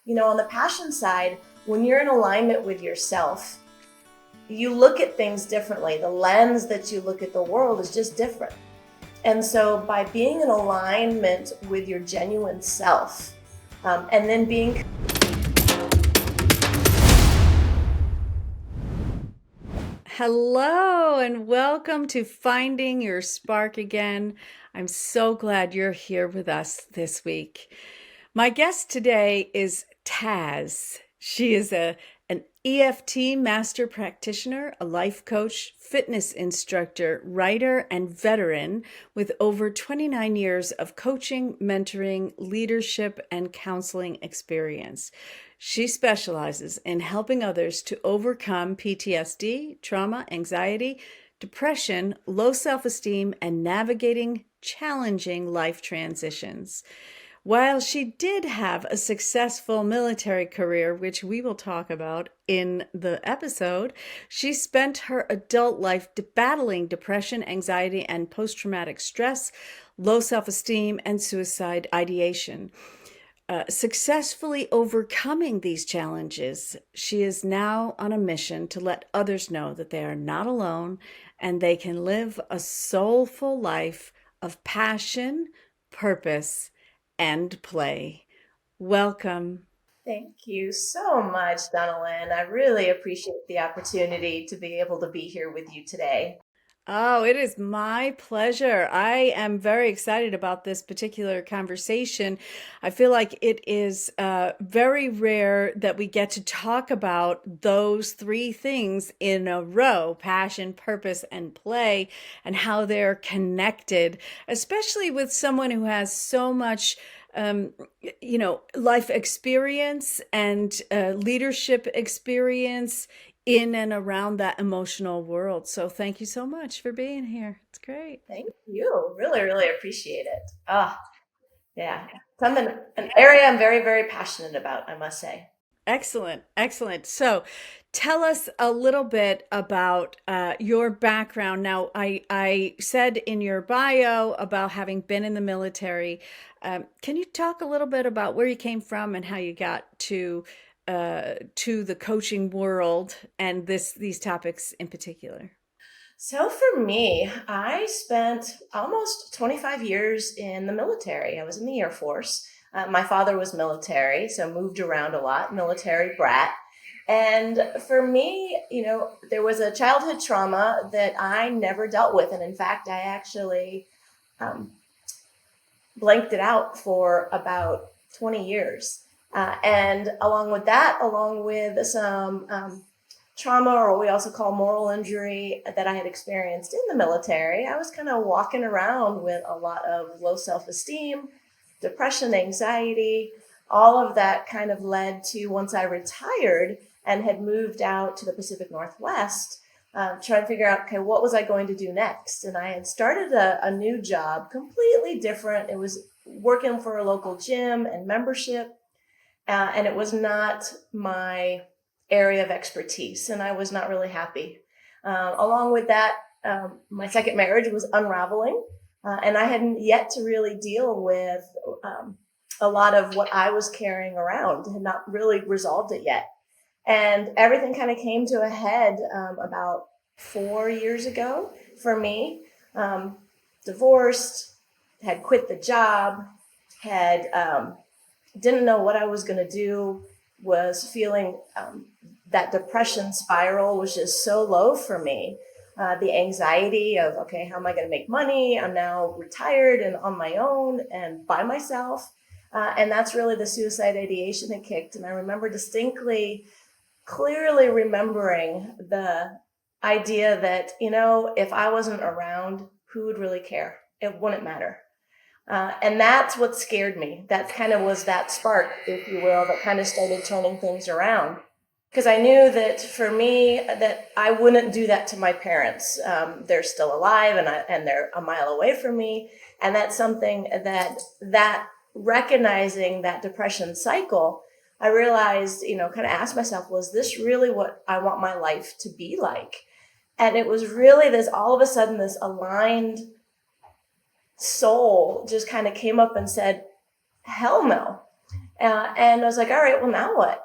On the passion side, when you're in alignment with yourself, you look at things differently. The lens that you look at the world is just different. And so by being in alignment with your genuine self, and then being Hello and welcome to Finding Your Spark again. I'm so glad you're here with us this week. My guest today is Taz. She is an EFT master practitioner, a life coach, fitness instructor, writer, and veteran with over 29 years of coaching, mentoring, leadership, and counseling experience. She specializes in helping others to overcome PTSD, trauma, anxiety, depression, low self-esteem, and navigating challenging life transitions. While she did have a successful military career, which we will talk about in the episode, she spent her adult life battling depression, anxiety, and post-traumatic stress, low self-esteem, and suicide ideation. Successfully overcoming these challenges, she is now on a mission to let others know that they are not alone and they can live a soulful life of passion, purpose, and play. Welcome. Thank you so much, Donalyn. I really appreciate the opportunity to be able to be here with you today. Oh, it is my pleasure. I am very excited about this particular conversation. I feel like it is very rare that we get to talk about those three things in a row: passion, purpose, and play, and how they're connected, especially with someone who has so much. Life experience and leadership experience in and around that emotional world. So thank you so much for being here. It's great. Thank you. Really, really appreciate it. Yeah. Something, an area I'm very, very passionate about, I must say. Excellent. Excellent. So tell us a little bit about your background. Now, I said in your bio about having been in the military. Can you talk a little bit about where you came from and how you got to the coaching world and these topics in particular? So for me, I spent almost 25 years in the military. I was in the Air Force. My father was military, so moved around a lot, military brat. And for me, there was a childhood trauma that I never dealt with. And in fact, I actually um, blanked it out for about 20 years. And along with that, along with some trauma, or what we also call moral injury, that I had experienced in the military, I was kind of walking around with a lot of low self esteem, depression, anxiety. All of that kind of led to, once I retired and had moved out to the Pacific Northwest, trying to figure out, okay, what was I going to do next? And I had started a new job, completely different. It was working for a local gym and membership, and it was not my area of expertise, and I was not really happy. Along with that, my second marriage was unraveling, and I hadn't yet to really deal with a lot of what I was carrying around, had not really resolved it yet. And everything kind of came to a head about 4 years ago for me. Um, Divorced, had quit the job, had didn't know what I was going to do, was feeling that depression spiral was just so low for me. The anxiety of, okay, how am I going to make money? I'm now retired and on my own and by myself. And that's really the suicide ideation that kicked. And I remember distinctly, clearly remembering the idea that, if I wasn't around, who would really care? It wouldn't matter. And that's what scared me. That kind of was that spark, if you will, that kind of started turning things around. Because I knew that for me, that I wouldn't do that to my parents. They're still alive, and they're a mile away from me. And that's something that recognizing that depression cycle, I realized, kind of asked myself, was this really what I want my life to be like? And it was really this, all of a sudden, this aligned soul just kind of came up and said, hell no. And I was like, all right, well, now what?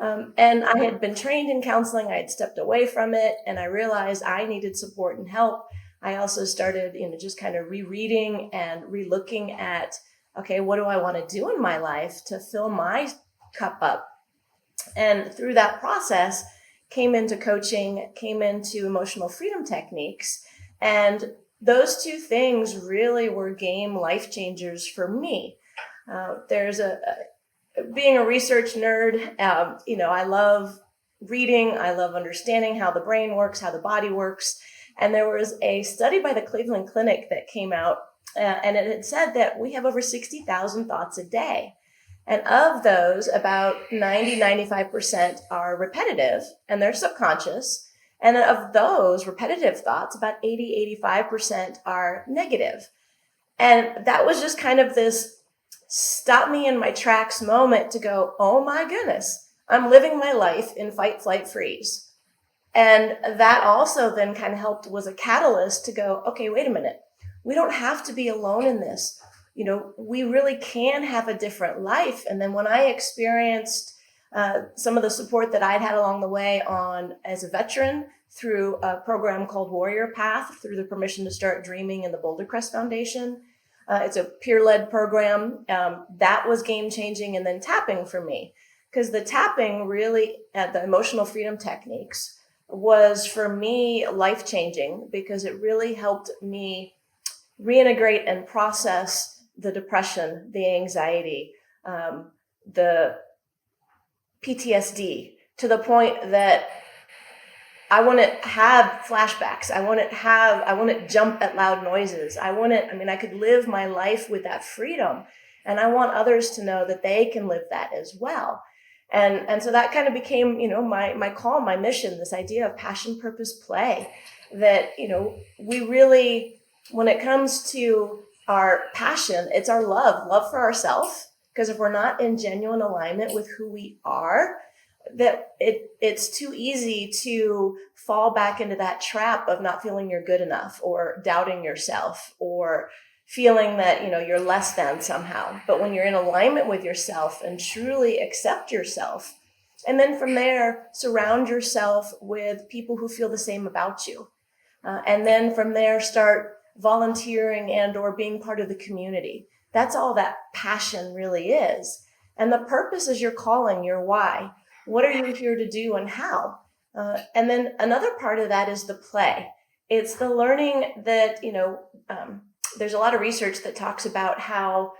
And I had been trained in counseling. I had stepped away from it, and I realized I needed support and help. I also started, just kind of rereading and relooking at, okay, what do I want to do in my life to fill my cup up? And through that process, came into coaching, came into emotional freedom techniques. And those two things really were game life changers for me. There's being a research nerd, I love reading. I love understanding how the brain works, how the body works. And there was a study by the Cleveland Clinic that came out, and it had said that we have over 60,000 thoughts a day. And of those, about 95% are repetitive and they're subconscious. And of those repetitive thoughts, about 85% are negative. And that was just kind of this stop me in my tracks moment to go, oh my goodness, I'm living my life in fight, flight, freeze. And that also then kind of was a catalyst to go, okay, wait a minute. We don't have to be alone in this. We really can have a different life. And then when I experienced some of the support that I'd had along the way as a veteran through a program called Warrior Path, through the Permission to Start Dreaming and the Boulder Crest Foundation, it's a peer-led program. That was game-changing. And then tapping for me, because the tapping really, the emotional freedom techniques, was for me life-changing, because it really helped me reintegrate and process the depression, the anxiety, the PTSD, to the point that I wouldn't have flashbacks. I wouldn't jump at loud noises. I could live my life with that freedom. And I want others to know that they can live that as well. And so that kind of became, my call, my mission, this idea of passion, purpose, play, that, we really, when it comes to our passion, it's our love for ourselves. Because if we're not in genuine alignment with who we are, that it's too easy to fall back into that trap of not feeling you're good enough, or doubting yourself, or feeling that, you're less than somehow. But when you're in alignment with yourself and truly accept yourself, and then from there, surround yourself with people who feel the same about you. And then from there, start volunteering and or being part of the community. That's all that passion really is. And the purpose is your calling, your why. What are you here to do and how? And then another part of that is the play. It's the learning that, there's a lot of research that talks about how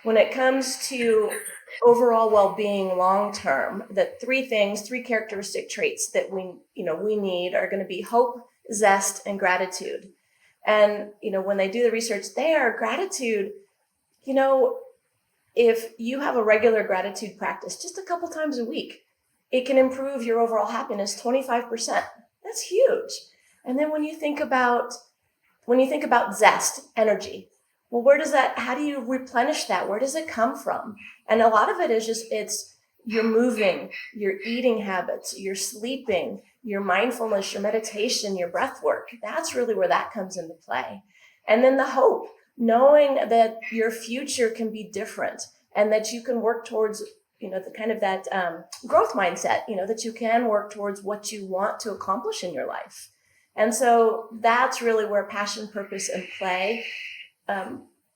when it comes to overall well-being long-term, that three characteristic traits that we need are going to be hope, zest, and gratitude. And, when they do the research there, gratitude, if you have a regular gratitude practice, just a couple times a week, it can improve your overall happiness 25%. That's huge. And then when you think about zest, energy, well, how do you replenish that? Where does it come from? And a lot of it is it's your moving, your eating habits, your sleeping, your mindfulness, your meditation, your breath work. That's really where that comes into play. And then the hope, knowing that your future can be different and that you can work towards, the kind of that growth mindset, that you can work towards what you want to accomplish in your life. And so that's really where passion, purpose, and play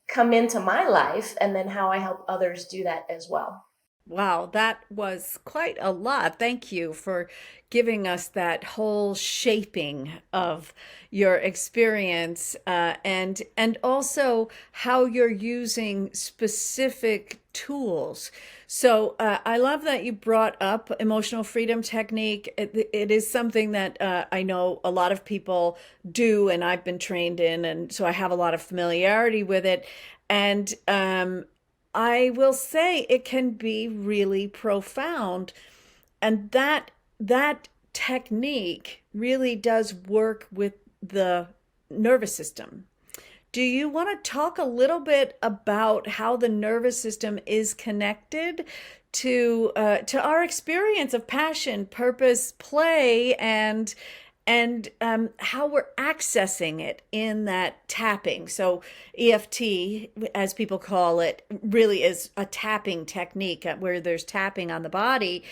come into my life, and then how I help others do that as well. Wow, that was quite a lot. Thank you for giving us that whole shaping of your experience, and also how you're using specific tools. So I love that you brought up emotional freedom technique. It is something that I know a lot of people do, and I've been trained in, and so I have a lot of familiarity with it. And I will say it can be really profound, and that technique really does work with the nervous system. Do you want to talk a little bit about how the nervous system is connected to our experience of passion, purpose, play, and how we're accessing it in that tapping. So EFT, as people call it, really is a tapping technique where there's tapping on the body,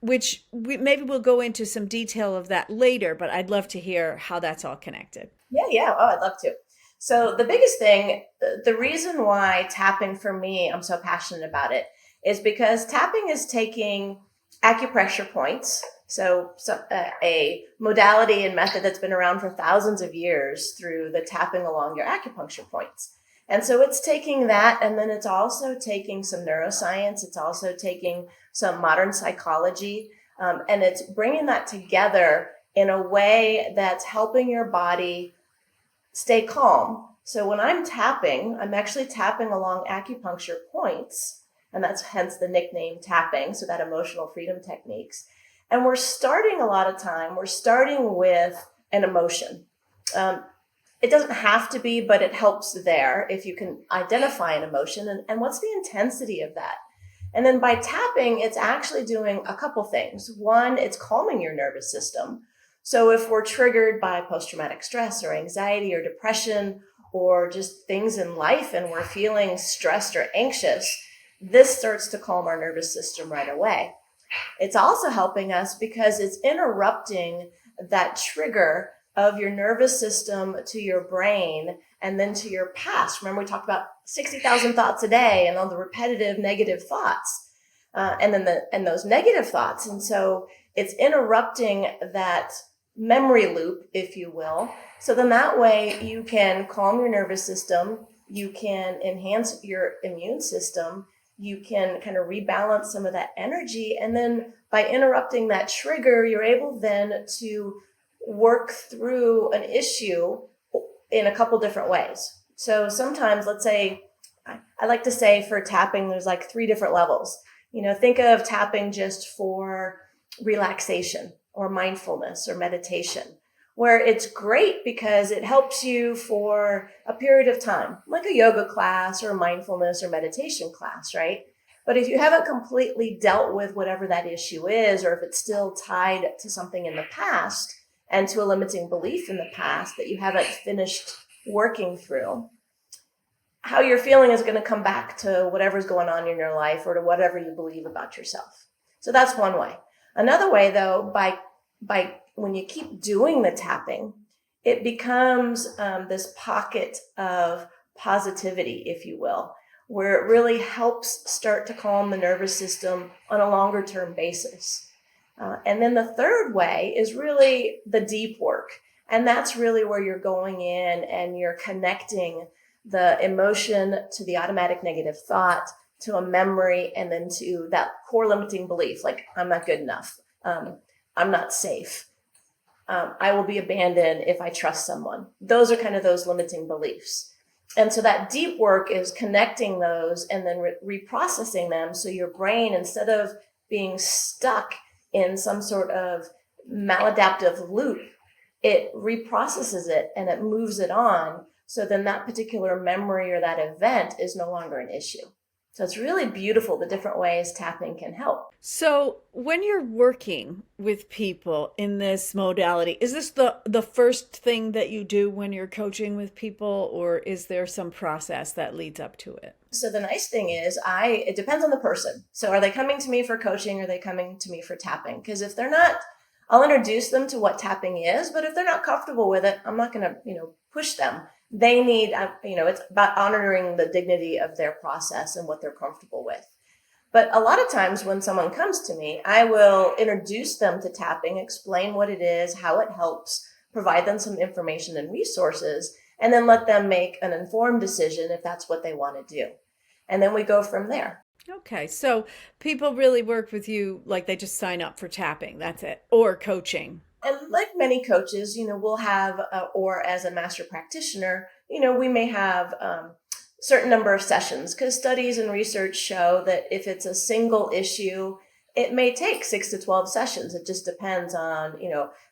which maybe we'll go into some detail of that later, but I'd love to hear how that's all connected. Yeah. Oh, I'd love to. So the biggest thing, the reason why tapping for me, I'm so passionate about it, is because tapping is taking acupressure points. So a modality and method that's been around for thousands of years through the tapping along your acupuncture points. And so it's taking that, and then it's also taking some neuroscience. It's also taking some modern psychology, and it's bringing that together in a way that's helping your body stay calm. So when I'm tapping, I'm actually tapping along acupuncture points, and that's hence the nickname tapping, so that emotional freedom techniques. And we're starting we're starting with an emotion. It doesn't have to be, but it helps there if you can identify an emotion and what's the intensity of that. And then by tapping, it's actually doing a couple things. One, it's calming your nervous system. So if we're triggered by post-traumatic stress or anxiety or depression or just things in life and we're feeling stressed or anxious, this starts to calm our nervous system right away. It's also helping us because it's interrupting that trigger of your nervous system to your brain and then to your past. Remember, we talked about 60,000 thoughts a day and all the repetitive negative thoughts, and those negative thoughts. And so it's interrupting that memory loop, if you will. So then that way you can calm your nervous system, you can enhance your immune system, you can kind of rebalance some of that energy. And then by interrupting that trigger, you're able then to work through an issue in a couple different ways. So sometimes, let's say, I like to say for tapping, there's like 3 different levels. Think of tapping just for relaxation or mindfulness or meditation, where it's great because it helps you for a period of time, like a yoga class or a mindfulness or meditation class, right? But if you haven't completely dealt with whatever that issue is, or if it's still tied to something in the past and to a limiting belief in the past that you haven't finished working through, how you're feeling is going to come back to whatever's going on in your life or to whatever you believe about yourself. So that's one way. Another way, though, by when you keep doing the tapping, it becomes this pocket of positivity, if you will, where it really helps start to calm the nervous system on a longer term basis. And then the third way is really the deep work. And that's really where you're going in and you're connecting the emotion to the automatic negative thought, to a memory, and then to that core limiting belief, like I'm not good enough. I'm not safe. I will be abandoned if I trust someone. Those are kind of those limiting beliefs. And so that deep work is connecting those and then reprocessing them. So your brain, instead of being stuck in some sort of maladaptive loop, it reprocesses it and it moves it on. So then that particular memory or that event is no longer an issue. So it's really beautiful, the different ways tapping can help. So when you're working with people in this modality, is this the first thing that you do when you're coaching with people, or is there some process that leads up to it? So the nice thing is it depends on the person. So are they coming to me for coaching or are they coming to me for tapping? Because if they're not, I'll introduce them to what tapping is, but if they're not comfortable with it, I'm not going to, push them. They need, it's about honoring the dignity of their process and what they're comfortable with. But a lot of times when someone comes to me, I will introduce them to tapping, explain what it is, how it helps, provide them some information and resources, and then let them make an informed decision if that's what they want to do. And then we go from there. Okay, so people really work with you like they just sign up for tapping, that's it, or coaching. And like many coaches, we'll have, or as a master practitioner, we may have certain number of sessions, because studies and research show that if it's a single issue, it may take 6 to 12 sessions. It just depends on,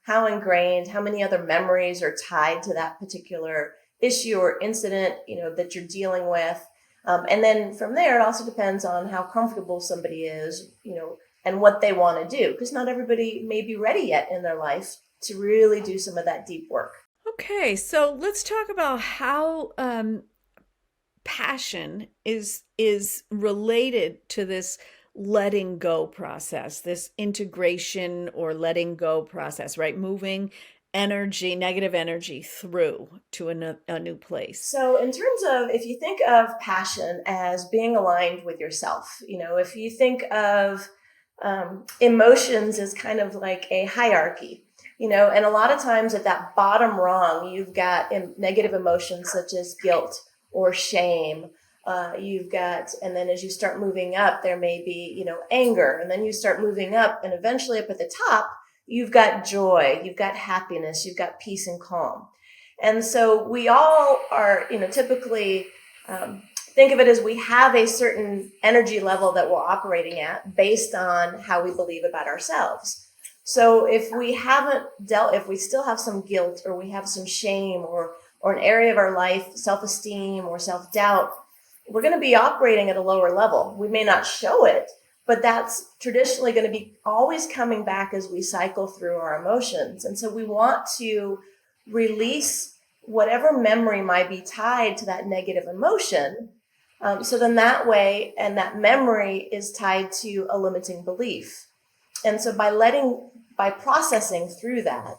how ingrained, how many other memories are tied to that particular issue or incident, that you're dealing with. And then from there, it also depends on how comfortable somebody is, and what they want to do, because not everybody may be ready yet in their life to really do some of that deep work. Okay, so let's talk about how passion is related to this letting go process, this integration or letting go process, right? Moving energy, negative energy through to a new place. So, in terms of, if you think of passion as being aligned with yourself, if you think of emotions as kind of like a hierarchy, and a lot of times at that bottom rung, you've got negative emotions such as guilt or shame. And then as you start moving up, there may be, anger, and then you start moving up, and eventually up at the top, you've got joy, you've got happiness, you've got peace and calm. And so we all are, typically think of it as we have a certain energy level that we're operating at based on how we believe about ourselves. So if we still have some guilt, or we have some shame, or an area of our life, self-esteem or self-doubt, we're going to be operating at a lower level. We may not show it, but that's traditionally going to be always coming back as we cycle through our emotions. And so we want to release whatever memory might be tied to that negative emotion. So then that way, and that memory is tied to a limiting belief. And so by processing through that,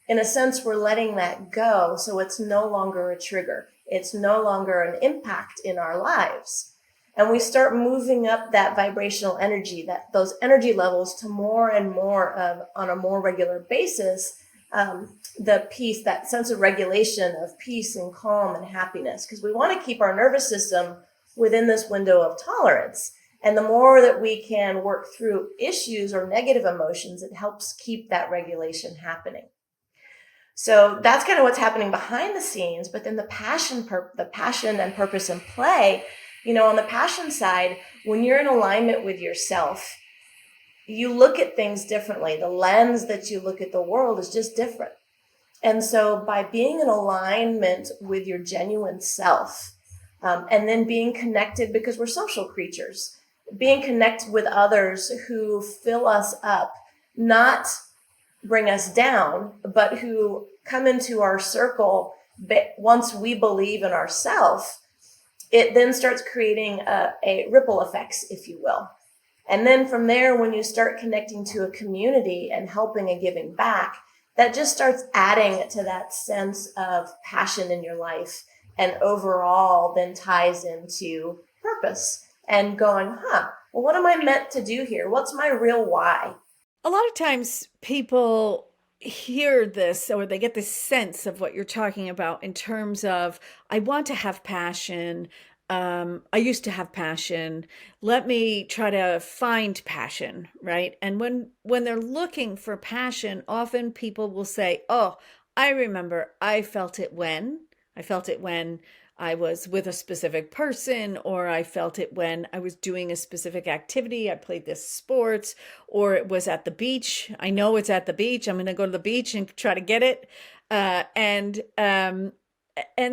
in a sense, we're letting that go. So it's no longer a trigger. It's no longer an impact in our lives. And we start moving up that vibrational energy, those energy levels, to more and more of, on a more regular basis, the peace, that sense of regulation of peace and calm and happiness, because we want to keep our nervous system within this window of tolerance. And the more that we can work through issues or negative emotions, it helps keep that regulation happening. So that's kind of what's happening behind the scenes. But then the passion and purpose and play, on the passion side, when you're in alignment with yourself, you look at things differently. The lens that you look at the world is just different. And so by being in alignment with your genuine self, and then being connected, because we're social creatures, being connected with others who fill us up, not bring us down, but who come into our circle once we believe in ourselves, it then starts creating a ripple effects, if you will. And then from there, when you start connecting to a community and helping and giving back, that just starts adding to that sense of passion in your life, and overall then ties into purpose and going, well, what am I meant to do here? What's my real why? A lot of times people hear this, or they get this sense of what you're talking about in terms of, I want to have passion. I used to have passion. Let me try to find passion, right? And when they're looking for passion, often people will say, oh, I remember I felt it when I was with a specific person, or I felt it when I was doing a specific activity. I played this sport, or it was at the beach. I know it's at the beach. I'm going to go to the beach and try to get it. And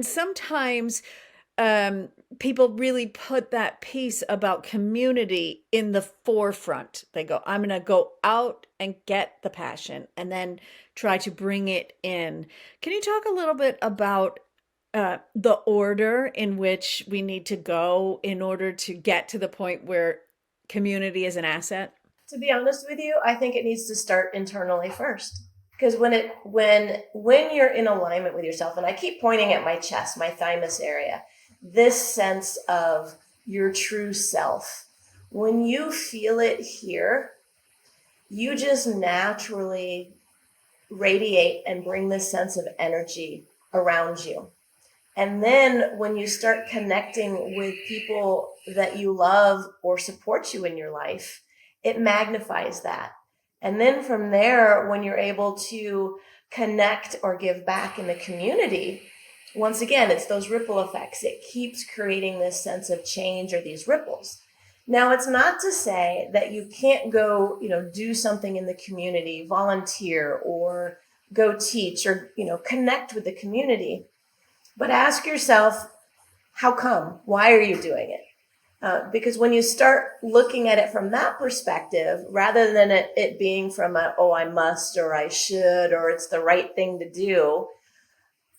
sometimes people really put that piece about community in the forefront. They go, I'm going to go out and get the passion, and then try to bring it in. Can you talk a little bit about the order in which we need to go in order to get to the point where community is an asset? To be honest with you, I think it needs to start internally first. Because when you're in alignment with yourself, and I keep pointing at my chest, my thymus area, this sense of your true self, when you feel it here, you just naturally radiate and bring this sense of energy around you. And then when you start connecting with people that you love or support you in your life, it magnifies that. And then from there, when you're able to connect or give back in the community, once again, it's those ripple effects. It keeps creating this sense of change, or these ripples. Now, it's not to say that you can't go, do something in the community, volunteer, or go teach, or, connect with the community. But ask yourself, how come? Why are you doing it? Because when you start looking at it from that perspective, rather than it being from a, oh, I must, or I should, or it's the right thing to do,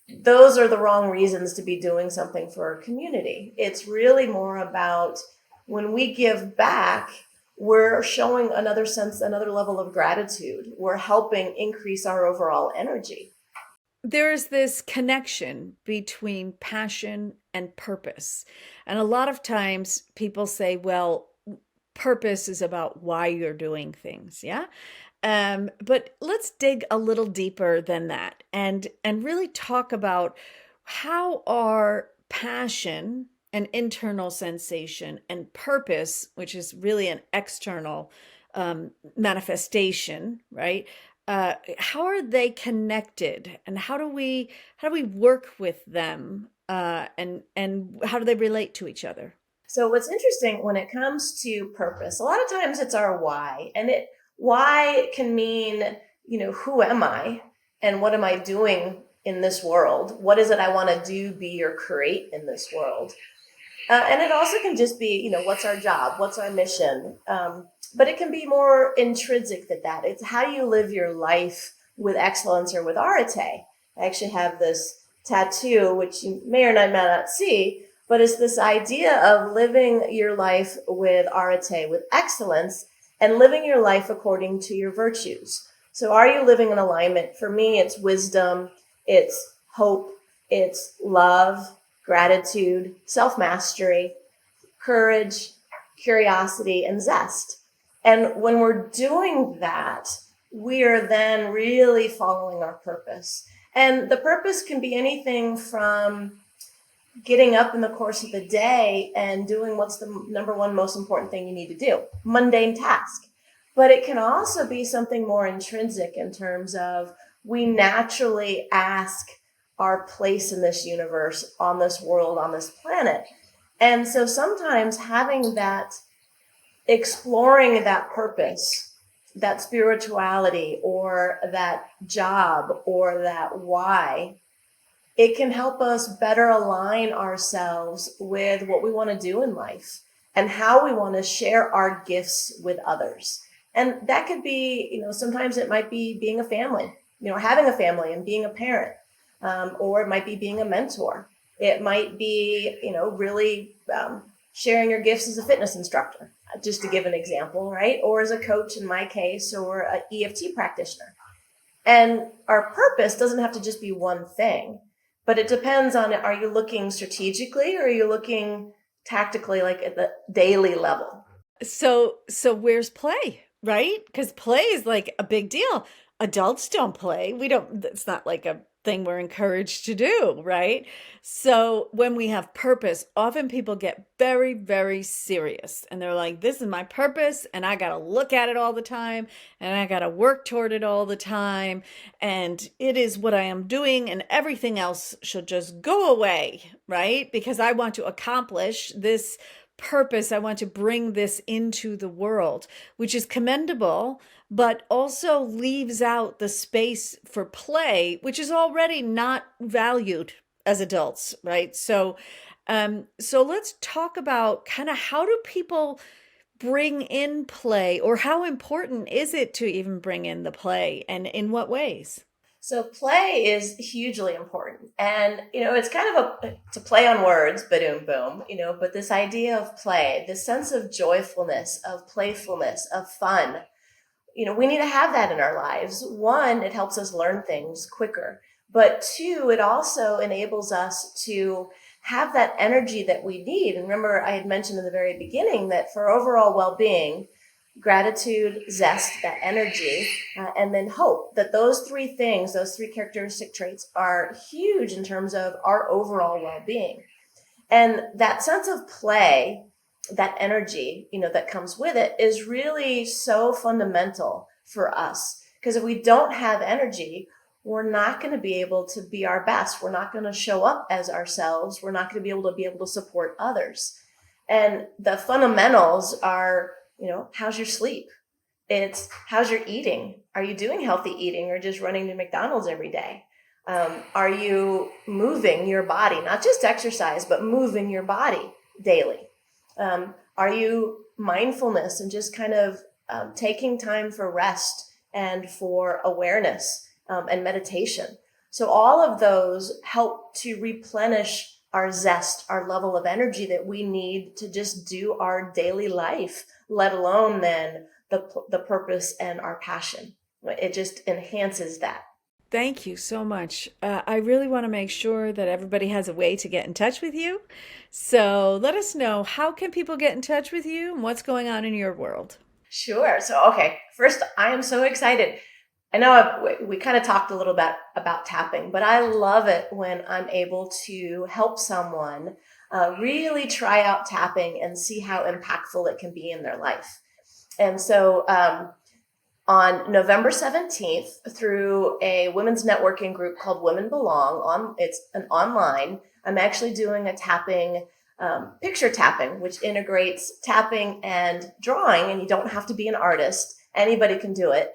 those are the wrong reasons to be doing something for a community. It's really more about when we give back, we're showing another sense, another level of gratitude. We're helping increase our overall energy. There's this connection between passion and purpose. And a lot of times people say, well, purpose is about why you're doing things. Yeah. But let's dig a little deeper than that and really talk about how our passion, an internal sensation, and purpose, which is really an external manifestation, right? How are they connected, and how do we work with them, and how do they relate to each other? So what's interesting when it comes to purpose, a lot of times it's our why. And it why can mean, who am I and what am I doing in this world? What is it I want to do, be, or create in this world? And it also can just be, what's our job? What's our mission? But it can be more intrinsic than that. It's how you live your life with excellence or with arete. I actually have this tattoo, which you may or may not see, but it's this idea of living your life with arete, with excellence, and living your life according to your virtues. So are you living in alignment? For me, it's wisdom, it's hope, it's love, gratitude, self-mastery, courage, curiosity, and zest. And when we're doing that, we are then really following our purpose. And the purpose can be anything from getting up in the course of the day and doing what's the number one most important thing you need to do, mundane task. But it can also be something more intrinsic in terms of we naturally ask our place in this universe, on this world, on this planet. And so sometimes having that, exploring that purpose, that spirituality, or that job, or that why, it can help us better align ourselves with what we want to do in life and how we want to share our gifts with others. And that could be, sometimes it might be being a family, having a family and being a parent, or it might be being a mentor. It might be, really sharing your gifts as a fitness instructor, just to give an example, right? Or as a coach in my case, or an EFT practitioner. And our purpose doesn't have to just be one thing, but it depends on, are you looking strategically or are you looking tactically, like at the daily level? So where's play, right? Because play is like a big deal. Adults don't play. We don't, it's not like a thing we're encouraged to do, right? So when we have purpose, often people get very, very serious and they're like, this is my purpose and I got to look at it all the time and I got to work toward it all the time. And it is what I am doing and everything else should just go away, right? Because I want to accomplish this purpose. I want to bring this into the world, which is commendable, but also leaves out the space for play, which is already not valued as adults, right? So let's talk about kind of how do people bring in play, or how important is it to even bring in the play, and in what ways? So play is hugely important. And, it's kind of to play on words, boom, boom, but this idea of play, this sense of joyfulness, of playfulness, of fun, we need to have that in our lives. One, it helps us learn things quicker. But two, it also enables us to have that energy that we need. And remember, I had mentioned in the very beginning that for overall well-being, gratitude, zest, that energy, and then hope, that those three things, those three characteristic traits are huge in terms of our overall well-being. And that sense of play, that energy, that comes with it is really so fundamental for us. Because if we don't have energy, we're not going to be able to be our best. We're not going to show up as ourselves. We're not going to be able to support others. And the fundamentals are, how's your sleep? It's how's your eating? Are you doing healthy eating or just running to McDonald's every day? Are you moving your body, not just exercise, but moving your body daily? Are you mindfulness and just kind of taking time for rest and for awareness and meditation? So all of those help to replenish our zest, our level of energy that we need to just do our daily life, let alone then the purpose and our passion. It just enhances that. Thank you so much. I really want to make sure that everybody has a way to get in touch with you. So let us know, how can people get in touch with you and what's going on in your world? Sure. So, okay, first, I am so excited. I know we kind of talked a little bit about tapping, but I love it when I'm able to help someone really try out tapping and see how impactful it can be in their life. And so, on November 17th, through a women's networking group called Women Belong, it's an online, I'm actually doing a tapping, picture tapping, which integrates tapping and drawing, and you don't have to be an artist. Anybody can do it.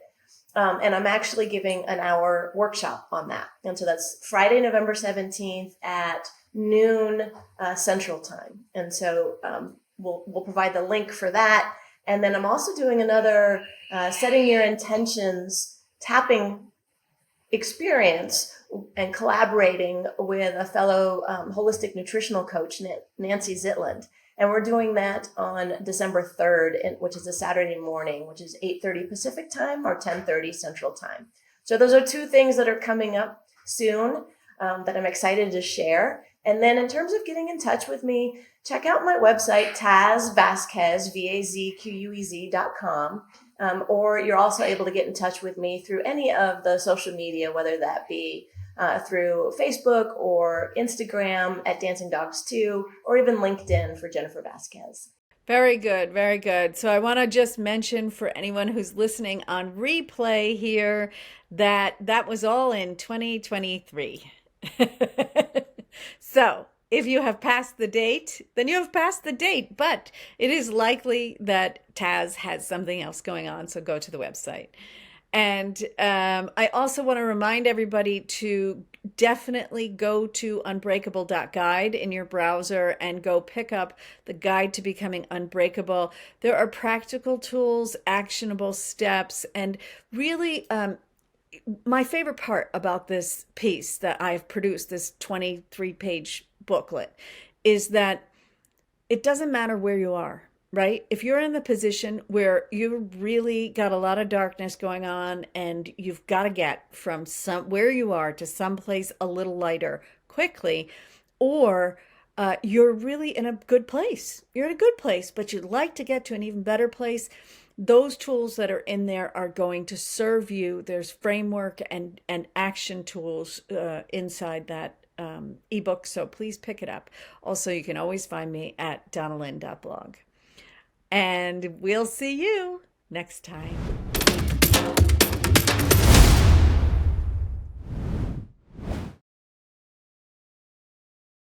And I'm actually giving an hour workshop on that. And so that's Friday, November 17th at noon Central Time. And so we'll provide the link for that. And then I'm also doing another setting your intentions tapping experience and collaborating with a fellow holistic nutritional coach, Nancy Zitland. And we're doing that on December 3rd, which is a Saturday morning, which is 8:30 Pacific time or 10:30 Central Time. So those are two things that are coming up soon that I'm excited to share. And then in terms of getting in touch with me, check out my website, Vazquez, VAZQUEZ.com. Or you're also able to get in touch with me through any of the social media, whether that be through Facebook or Instagram at Dancing Dogs 2, or even LinkedIn for Jennifer Vazquez. Very good, very good. So I want to just mention for anyone who's listening on replay here that that was all in 2023. So if you have passed the date, then you have passed the date, but it is likely that Taz has something else going on, so go to the website. And I also want to remind everybody to definitely go to unbreakable.guide in your browser and go pick up the guide to becoming unbreakable. There are practical tools, actionable steps, and really my favorite part about this piece that I've produced, this 23-page booklet, is that it doesn't matter where you are. Right? If you're in the position where you really got a lot of darkness going on and you've got to get from where you are to someplace a little lighter quickly, or you're really in a good place. You're in a good place, but you'd like to get to an even better place. Those tools that are in there are going to serve you. There's framework and action tools inside that ebook, so please pick it up. Also, you can always find me at donnalyn.blog. And we'll see you next time.